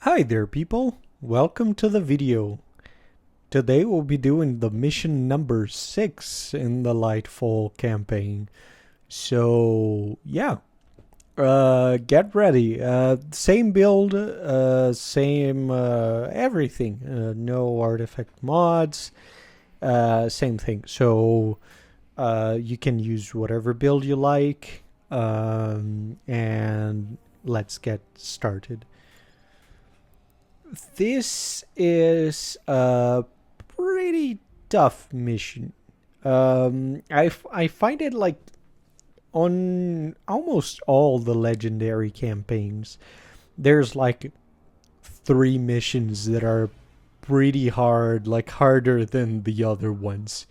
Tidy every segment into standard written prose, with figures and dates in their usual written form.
Hi there people, welcome to the video. Today we'll be doing the mission number 6 in the Lightfall campaign. So yeah, get ready. Same build, same everything. No artifact mods, same thing. So you can use whatever build you like, and let's get started. This is a pretty tough mission. I find it like on almost all the legendary campaigns, there's like 3 missions that are pretty hard, like harder than the other ones.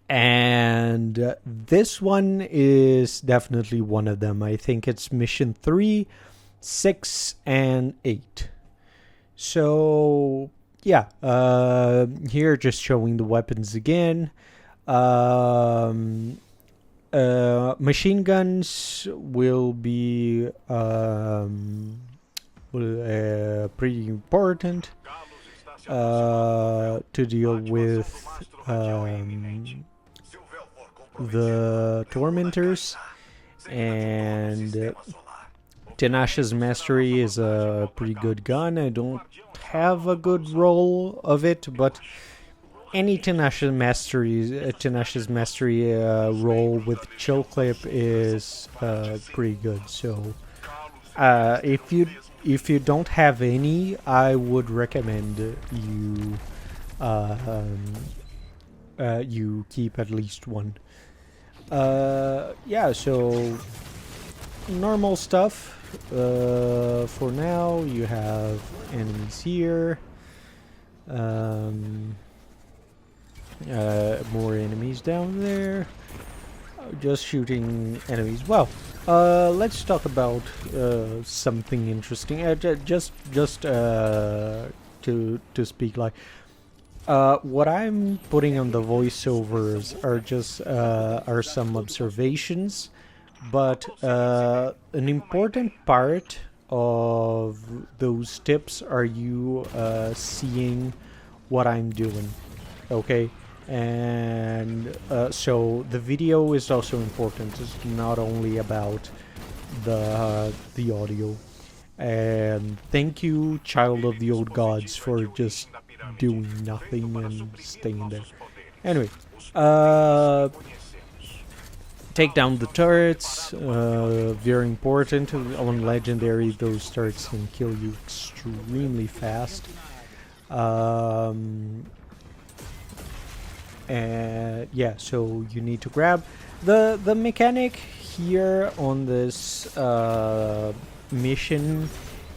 And this one is definitely one of them. I think it's mission 3, 6, and 8. So yeah, here just showing the weapons again. Machine guns will be pretty important to deal with the tormentors, and Tenacious Mastery is a pretty good gun. I don't have a good roll of it, but any Tenacious Mastery roll with Chill Clip is pretty good. So if you don't have any, I would recommend you keep at least one. Yeah, so normal stuff. For now, you have enemies here. More enemies down there. Just shooting enemies. Well, let's talk about something interesting. Just to speak like. What I'm putting on the voiceovers are just are some observations, but an important part of those tips are you seeing what I'm doing, okay? And so the video is also important. It's not only about the audio. And thank you, Child of the Old Gods, for just doing nothing and staying there. Anyway, take down the turrets. Very important. On Legendary, those turrets can kill you extremely fast. And yeah, so you need to grab the mechanic here on this mission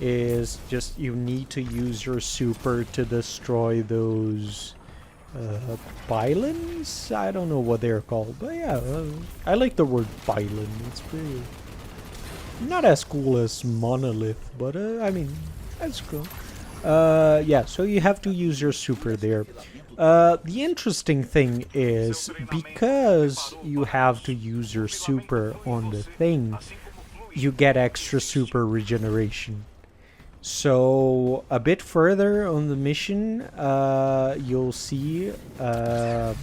is just you need to use your super to destroy those pylons. I don't know what they're called, but yeah, I like the word pylon. It's pretty not as cool as monolith, but I mean that's cool. Yeah, so you have to use your super there. The interesting thing is because you have to use your super on the thing, you get extra super regeneration. So a bit further on the mission, you'll see the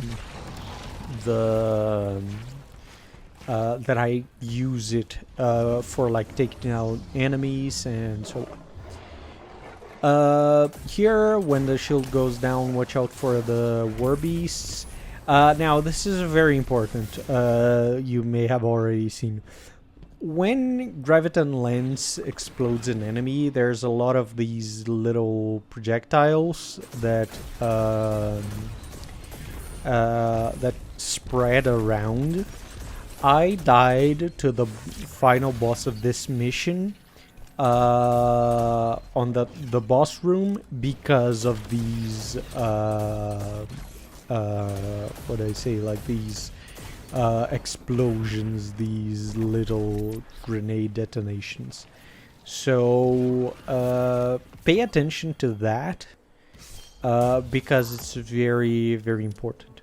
that I use it for like taking out enemies and so on. Here, when the shield goes down, watch out for the war beasts. Now, this is very important. You may have already seen. When Graviton Lens explodes an enemy, there's a lot of these little projectiles that that spread around. I died to the final boss of this mission on the boss room because of these what do I say, like these explosions, these little grenade detonations. So pay attention to that because it's very very important.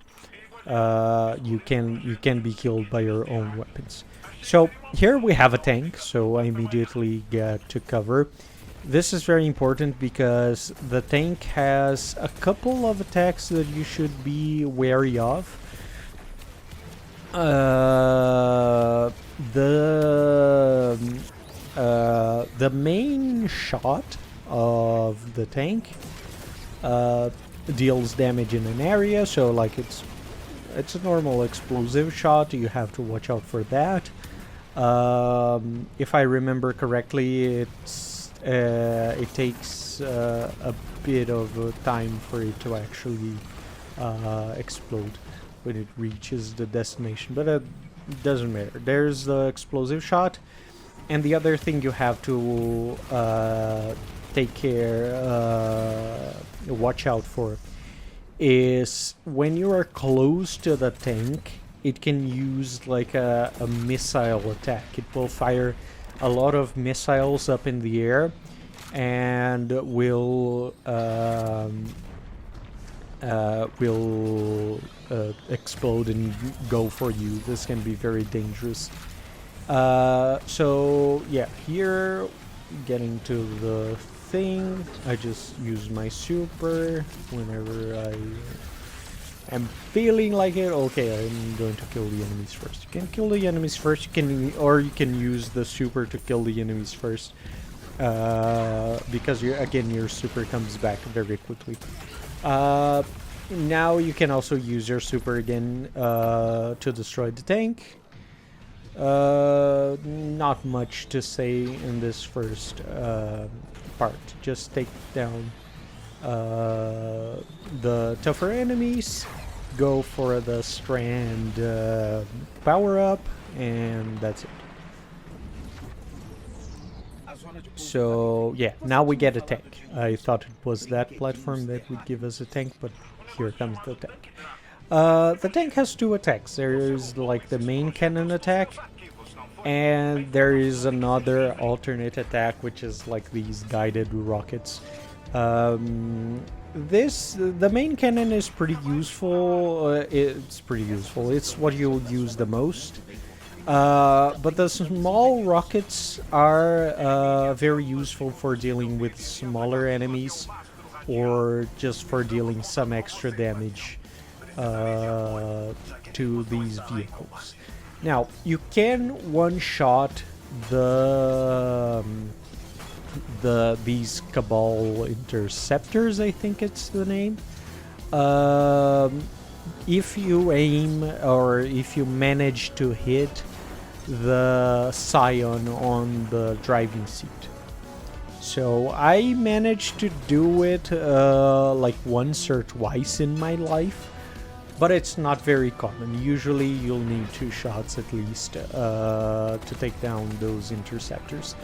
You can be killed by your own weapons. So here we have a tank, so I immediately get to cover. This is very important because the tank has a couple of attacks that you should be wary of. The main shot of the tank deals damage in an area, so like it's a normal explosive shot. You have to watch out for that. If I remember correctly, it takes a bit of time for it to actually explode when it reaches the destination, but it doesn't matter. There's the explosive shot, and the other thing you have to watch out for is when you are close to the tank, it can use like a missile attack. It will fire a lot of missiles up in the air and will explode and go for you. This can be very dangerous. So yeah, here getting to the thing, I just use my super whenever I am feeling like it. Okay, I'm going to kill the enemies first. You can kill the enemies first. You can use the super to kill the enemies first, because your super comes back very quickly. Now you can also use your super again to destroy the tank. Not much to say in this first part. Just take down the tougher enemies, go for the strand power up, and that's it. So yeah, now we get a tank. I thought it was that platform that would give us a tank, but here comes the tank. The tank has two attacks. There is like the main cannon attack, and there is another alternate attack, which is like these guided rockets. The main cannon is pretty useful. It's pretty useful. It's what you'll use the most. But the small rockets are very useful for dealing with smaller enemies, or just for dealing some extra damage to these vehicles. Now, you can one-shot these Cabal Interceptors, I think it's the name. If you aim, or if you manage to hit the Scion on the driving seat. So I managed to do it like once or twice in my life, but it's not very common. Usually you'll need 2 shots at least to take down those interceptors.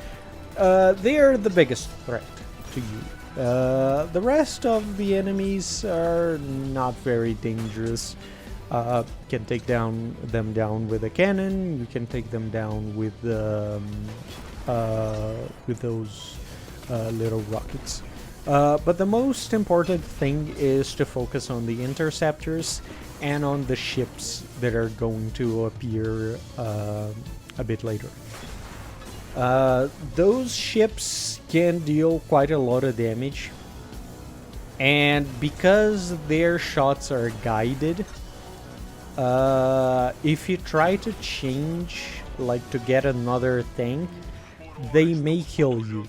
They are the biggest threat to you. The rest of the enemies are not very dangerous. You can take them down with a cannon. You can take them down with those little rockets. But the most important thing is to focus on the interceptors and on the ships that are going to appear a bit later. Those ships can deal quite a lot of damage, and because their shots are guided, if you try to change, like to get another tank, they may kill you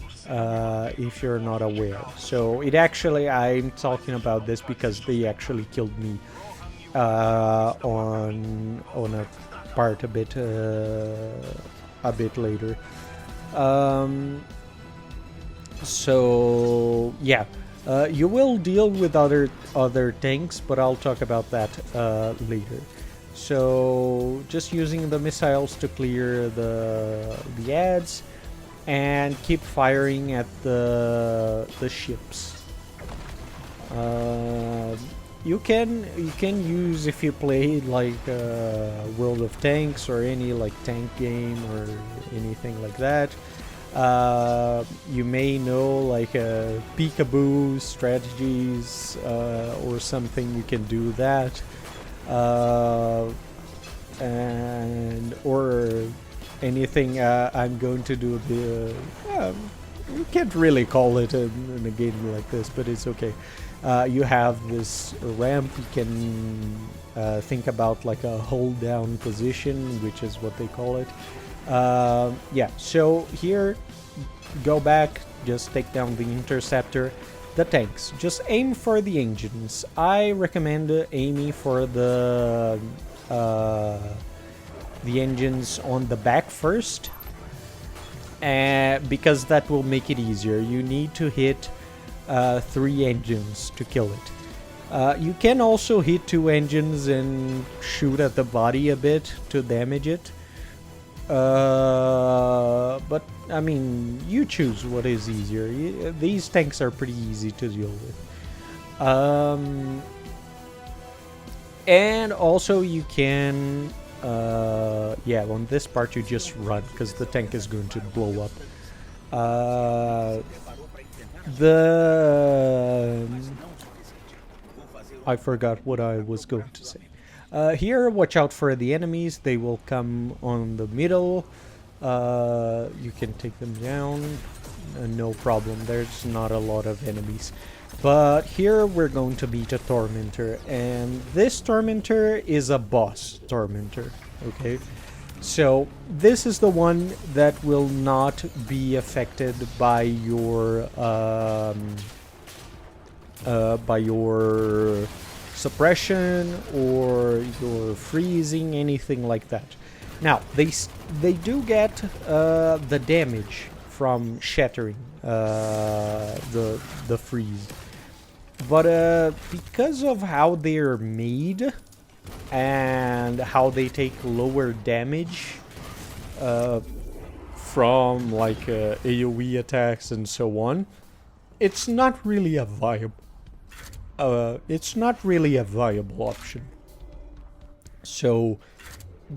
if you're not aware. So it actually, I'm talking about this because they actually killed me on a part a bit later. So yeah, you will deal with other tanks, but I'll talk about that later. So just using the missiles to clear the ads, and keep firing at the ships. You can use, if you play like World of Tanks or any like tank game or anything like that, you may know like peekaboo strategies or something. You can do that, and or anything. I'm going to do you can't really call it in a game like this, but it's okay. You have this ramp. You can think about like a hold down position, which is what they call it. Yeah, so here, go back, just take down the interceptor. The tanks, just aim for the engines. I recommend aiming for the engines on the back first, because that will make it easier. You need to hit 3 engines to kill it. You can also hit 2 engines and shoot at the body a bit to damage it. But I mean, you choose what is easier. These tanks are pretty easy to deal with. And also you can, yeah, on this part you just run because the tank is going to blow up. I forgot what I was going to say. Here, watch out for the enemies. They will come on the middle. You can take them down. No problem. There's not a lot of enemies. But here we're going to meet a Tormentor. And this Tormentor is a boss Tormentor. Okay? So this is the one that will not be affected by your suppression or your freezing, anything like that. Now they do get the damage from shattering the freeze, but because of how they're made and how they take lower damage from like AoE attacks and so on, it's not really a viable option. So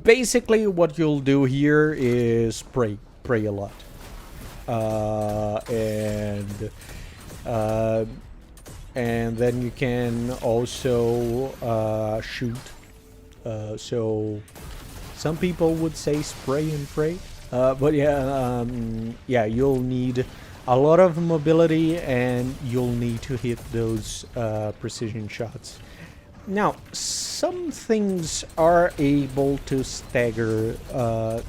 basically what you'll do here is pray a lot, and then you can also shoot. So some people would say spray and pray, but yeah, yeah, you'll need a lot of mobility and you'll need to hit those precision shots. Now, some things are able to stagger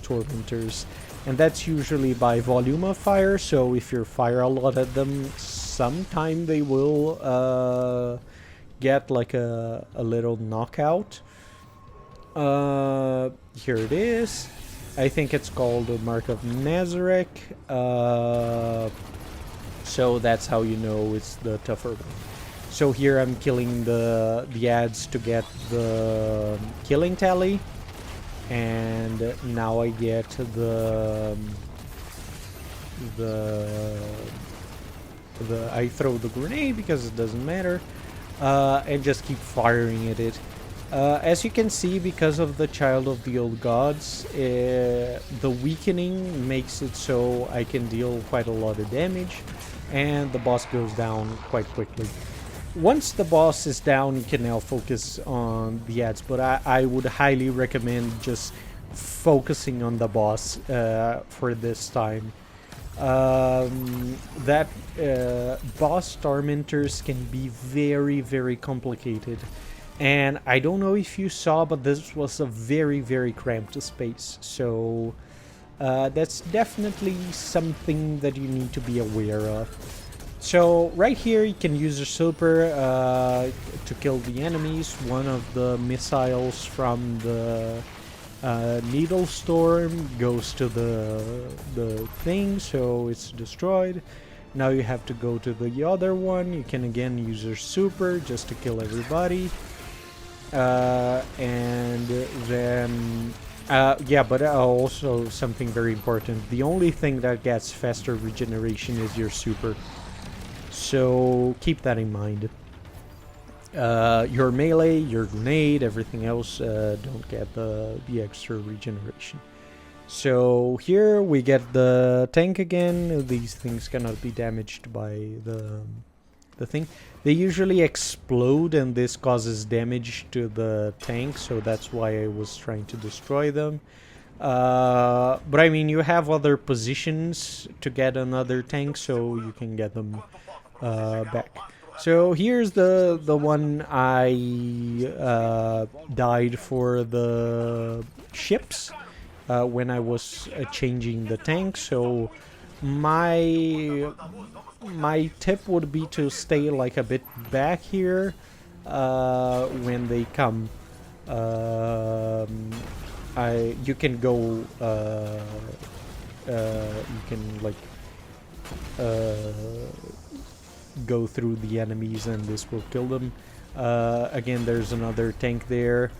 Tormentors, and that's usually by volume of fire. So if you fire a lot at them, sometime they will get like a little knockout. Here it is. I think it's called the Mark of Nazareth. So that's how you know it's the tougher one. So here I'm killing the ads to get the killing tally, and now I get the I throw the grenade because it doesn't matter, and just keep firing at it. As you can see, because of the Child of the Old Gods, the weakening makes it so I can deal quite a lot of damage, and the boss goes down quite quickly. Once the boss is down, you can now focus on the ads, but I would highly recommend just focusing on the boss for this time. That boss Tormentors can be very, very complicated. And I don't know if you saw, but this was a very, very cramped space. So that's definitely something that you need to be aware of. So right here you can use a super to kill the enemies. One of the missiles from the Needle Storm goes to the thing, so it's destroyed. Now you have to go to the other one. You can again use your super just to kill everybody. And then yeah, but also something very important. The only thing that gets faster regeneration is your super. So keep that in mind. Your melee, your grenade, everything else don't get the extra regeneration. So here we get the tank again. These things cannot be damaged by the thing. They usually explode and this causes damage to the tank, so that's why I was trying to destroy them. But I mean, you have other positions to get another tank, so you can get them back. So here's the one I died for the ships when I was changing the tank. So my tip would be to stay like a bit back here when they come. You can go. You can like go through the enemies, and this will kill them. Again, there's another tank there.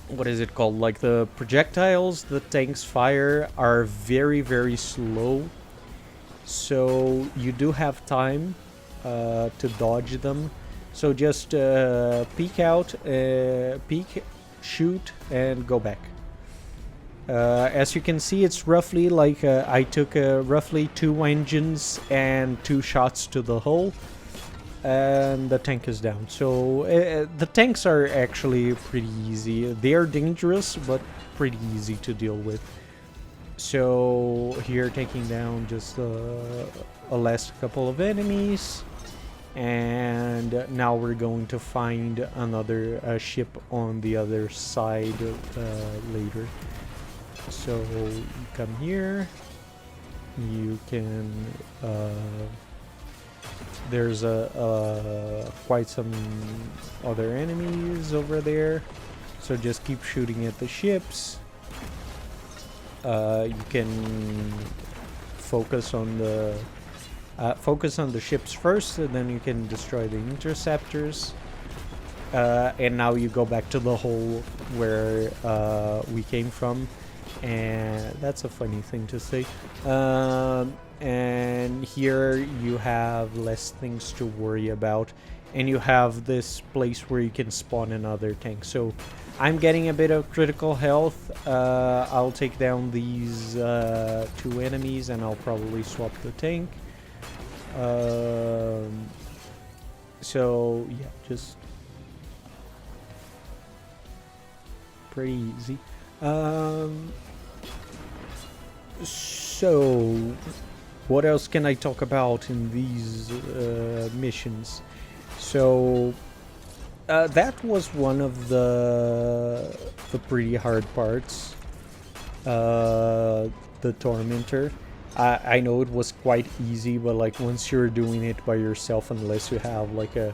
What is it called? Like the projectiles the tanks fire are very, very slow. So you do have time to dodge them. So just peek out, peek, shoot, and go back. As you can see, it's roughly like I took roughly 2 engines and 2 shots to the hull, and the tank is down. So the tanks are actually pretty easy. They are dangerous, but pretty easy to deal with. So here, taking down just a last couple of enemies, and now we're going to find another ship on the other side later. So you come here, you can there's quite some other enemies over there, so just keep shooting at the ships. You can focus on the ships first, and then you can destroy the interceptors. And now you go back to the hole where we came from, and that's a funny thing to say. And here you have less things to worry about, and you have this place where you can spawn another tank. So I'm getting a bit of critical health. I'll take down these 2 enemies, and I'll probably swap the tank. So yeah, just pretty easy. So what else can I talk about in these missions? So that was one of the pretty hard parts. The Tormentor. I know it was quite easy, but like once you're doing it by yourself, unless you have like a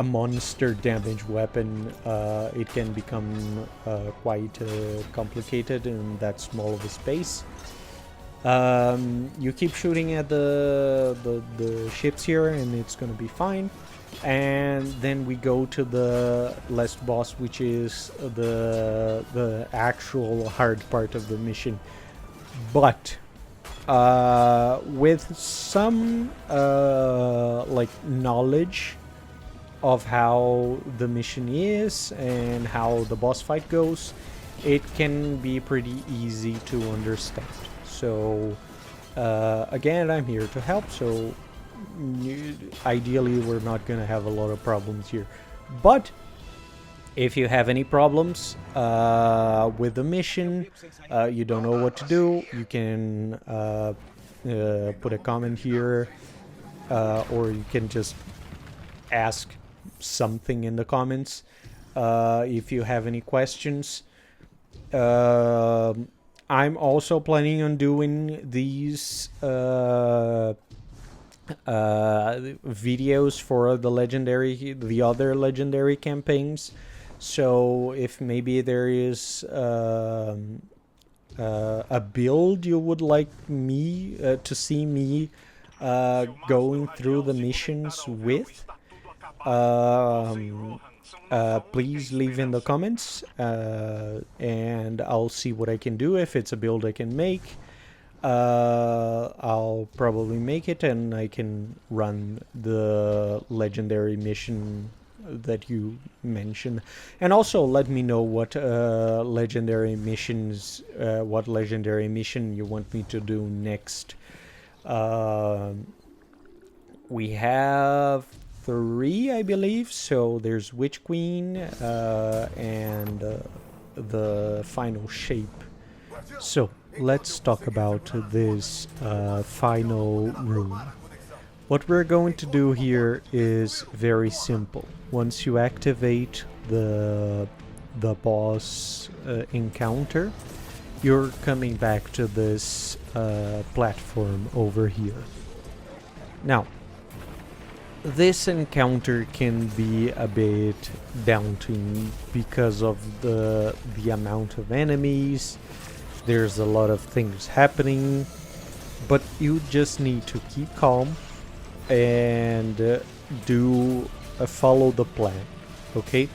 monster damage weapon, it can become quite complicated in that small of a space. You keep shooting at the ships here, and it's gonna be fine. And then we go to the last boss, which is the actual hard part of the mission. But with some like knowledge of how the mission is and how the boss fight goes, it can be pretty easy to understand. So again, I'm here to help, so ideally we're not gonna have a lot of problems here. But if you have any problems with the mission, you don't know what to do, you can put a comment here, or you can just ask something in the comments if you have any questions. I'm also planning on doing these videos for the other legendary campaigns. So if maybe there is a build you would like me to see me going through the missions with, please leave in the comments, and I'll see what I can do. If it's a build I can make, I'll probably make it, and I can run the legendary mission that you mentioned. And also let me know what legendary mission you want me to do next. We have 3, I believe. So there's Witch Queen, and the final shape. So let's talk about this final room. What we're going to do here is very simple. Once you activate the boss encounter, you're coming back to this platform over here. Now, this encounter can be a bit daunting because of the amount of enemies. There's a lot of things happening, but you just need to keep calm and follow the plan, okay?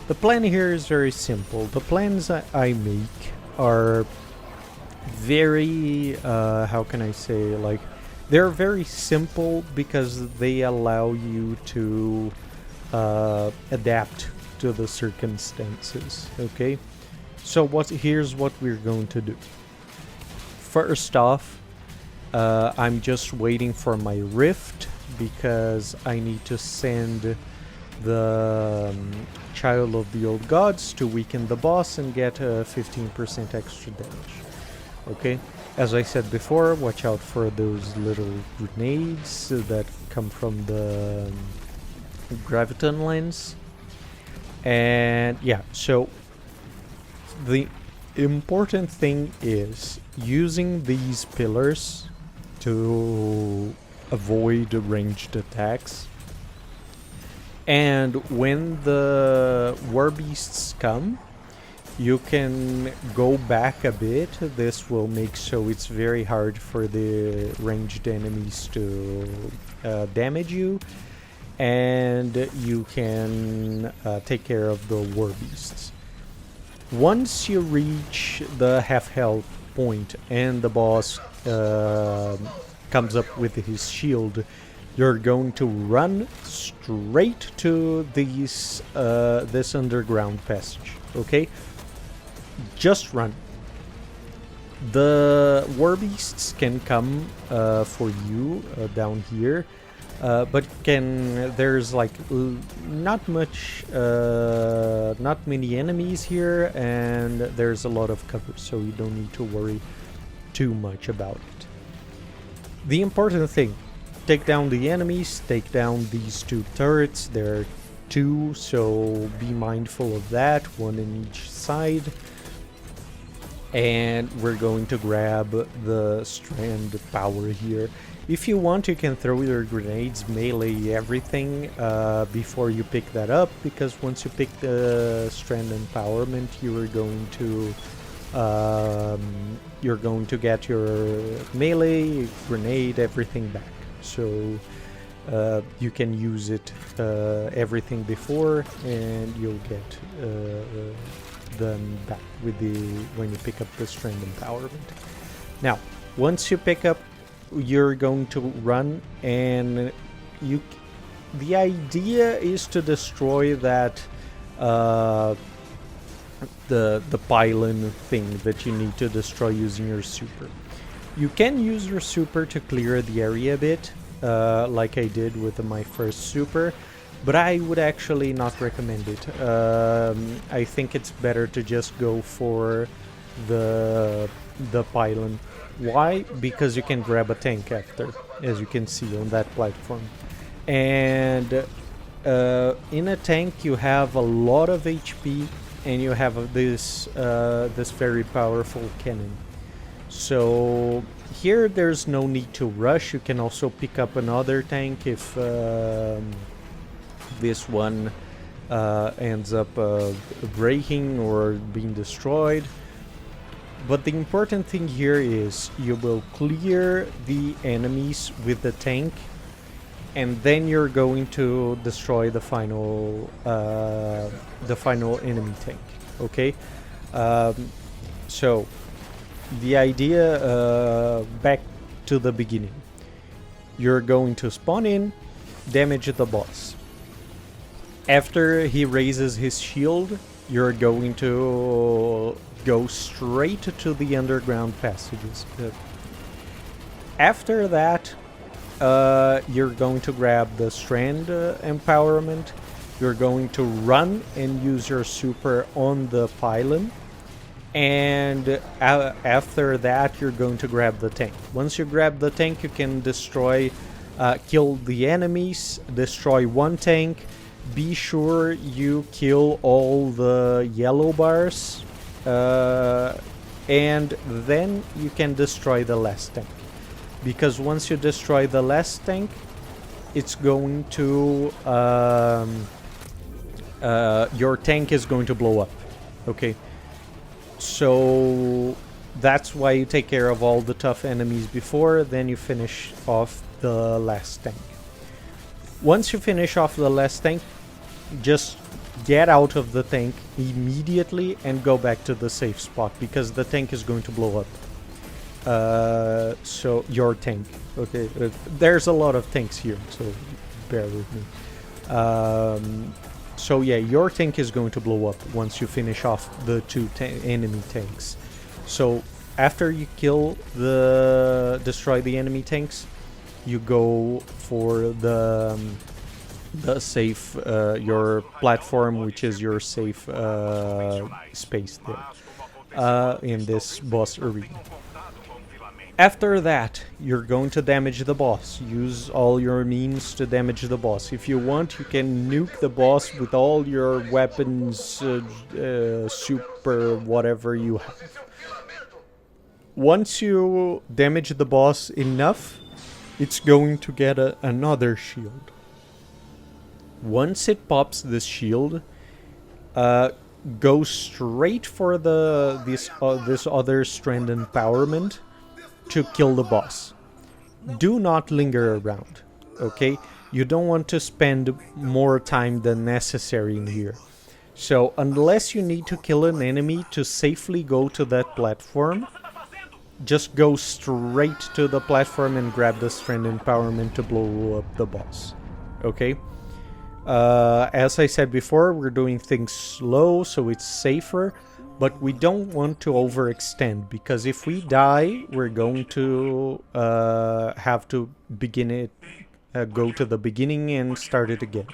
The plan here is very simple. The plans I make are very, how can I say, like, they're very simple because they allow you to adapt to the circumstances, okay? So here's what we're going to do. First off, I'm just waiting for my rift because I need to send the Child of the Old Gods to weaken the boss and get 15% extra damage. Okay, as I said before, watch out for those little grenades that come from the graviton lens. And yeah, so the important thing is using these pillars to avoid ranged attacks. And when the war beasts come, you can go back a bit. This will make so it's very hard for the ranged enemies to damage you, and you can take care of the war beasts. Once you reach the half health point and the boss comes up with his shield, you're going to run straight to this underground passage, okay? Just run. The war beasts can come for you down here, but there's like not many enemies here, and there's a lot of cover, so you don't need to worry too much about it. The important thing: take down the enemies, take down these two turrets. There are two, so be mindful of that, one in each side. And we're going to grab the strand power here. If you want, you can throw your grenades, melee everything before you pick that up, because once you pick the strand empowerment, you're going to get your melee, grenade, everything back. So you can use it everything before, and you'll get them back with when you pick up the strand empowerment. Now, once you pick up, you're going to run, and the idea is to destroy that the pylon thing that you need to destroy using your super. You can use your super to clear the area a bit, like I did with my first super, but I would actually not recommend it. I think it's better to just go for the pylon. Why? Because you can grab a tank after, as you can see on that platform. And in a tank you have a lot of HP, and you have this very powerful cannon. So here there's no need to rush. You can also pick up another tank if this one ends up breaking or being destroyed. But the important thing here is you will clear the enemies with the tank, and then you're going to destroy the final enemy tank. Okay, so the idea, back to the beginning, you're going to spawn in, damage the boss. After he raises his shield, you're going to go straight to the underground passages. After that, you're going to grab the strand empowerment, you're going to run and use your super on the pylon. And after that, you're going to grab the tank. Once you grab the tank, you can destroy, kill the enemies, destroy one tank. Be sure you kill all the yellow bars, and then you can destroy the last tank. Because once you destroy the last tank, it's going to your tank is going to blow up. Okay, so that's why you take care of all the tough enemies before, then you finish off the last tank. Once you finish off the last tank, just get out of the tank immediately and go back to the safe spot, because the tank is going to blow up. So your tank, okay, there's a lot of tanks here, so bear with me. So yeah, your tank is going to blow up once you finish off the two enemy tanks. So after you destroy the enemy tanks, you go for the safe, your platform, which is your safe space there in this boss arena. After that, you're going to damage the boss. Use all your means to damage the boss. If you want, you can nuke the boss with all your weapons, super, whatever you have. Once you damage the boss enough, it's going to get another shield. Once it pops this shield, go straight for this other strand empowerment to kill the boss. Do not linger around, okay? You don't want to spend more time than necessary in here. So unless you need to kill an enemy to safely go to that platform, just go straight to the platform and grab the strand empowerment to blow up the boss, okay? As I said before, we're doing things slow, so it's safer. But we don't want to overextend, because if we die, we're going to have to begin it, go to the beginning and start it again.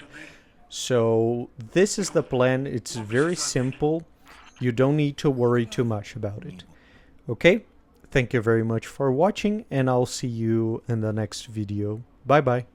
So this is the plan. It's very simple. You don't need to worry too much about it. Okay? Thank you very much for watching, and I'll see you in the next video. Bye bye.